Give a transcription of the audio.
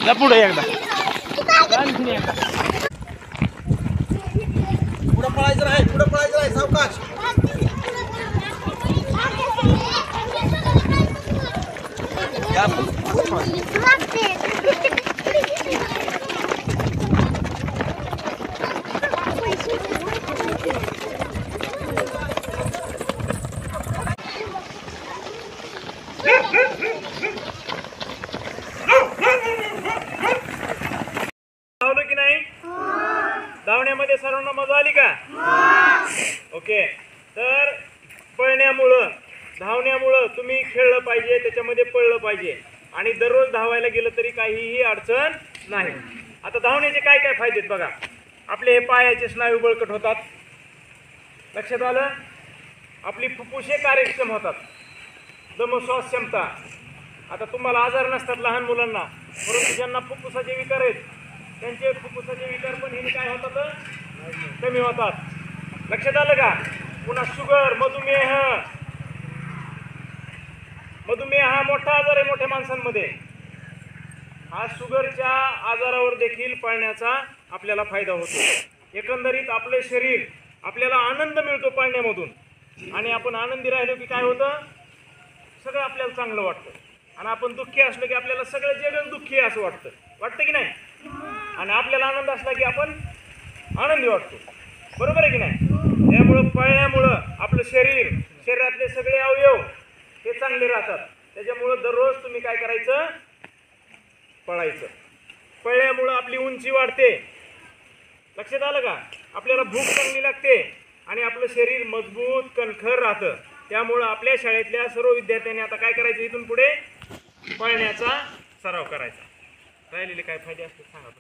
जा पुढे एकदा आणखीन एकदा पुढे पळायचं नाही सावकाश. धावलो की नाही? धावण्यामध्ये सर्वांना मजा आली का? ओके. तर पळण्यामुळं धावण्यामुळं तुम्ही खेळलं पाहिजे, त्याच्यामध्ये पळलं पाहिजे आणि दररोज धावायला गेलं तरी काहीही अडचण नाही. आता धावण्याचे काय काय फायदे आहेत बघा. आपले हे पायाचे स्नायू बळकट होतात, लक्षात आलं. आपली फुफ्फुसे कार्यक्षम होतात, दमश्वास क्षमता. आता तुम्हाला आजार नसतात लहान मुलांना, परंतु ज्यांना फुफ्फुसाचे विकार आहेत त्यांचे फुफ्फुसाचे विकार पण हे काय होतात, कमी होतात. लक्षात आलं का? पुन्हा शुगर, मधुमेह हा मोठा आजार आहे मोठ्या माणसांमध्ये. हा शुगरच्या आजारावर देखील पळण्याचा आपल्याला फायदा होतो. एकंदरीत आपले शरीर, आपल्याला आनंद मिळतो पळण्यामधून आणि आपण आनंदी राहिलो की काय होतं, सगळं आपल्याला चांगलं वाटतं. आणि आपण दुःखी असलो की आपल्याला सगळं जगच दुःखी आहे असं वाटतं की नाही? आणि आपल्याला आनंद असला की आपण आनंदी वाटतो, बरोबर आहे की नाही? त्यामुळं पळण्यामुळं आपलं शरीरातले सगळे अवयव हे चांगले राहतात. त्याच्यामुळं दररोज तुम्ही काय करायचं, पळायचं. पळण्यामुळं आपली उंची वाढते, लक्षात आलं का? आपल्याला भूक चांगली लागते आणि आपलं शरीर मजबूत कणखर राहतं. त्यामुळं आपल्या शाळेतल्या सर्व विद्यार्थ्यांनी आता काय करायचं, इथून पुढे पळण्याचा सराव करायचा. राहिलेले काय फायदे असतात सांगा.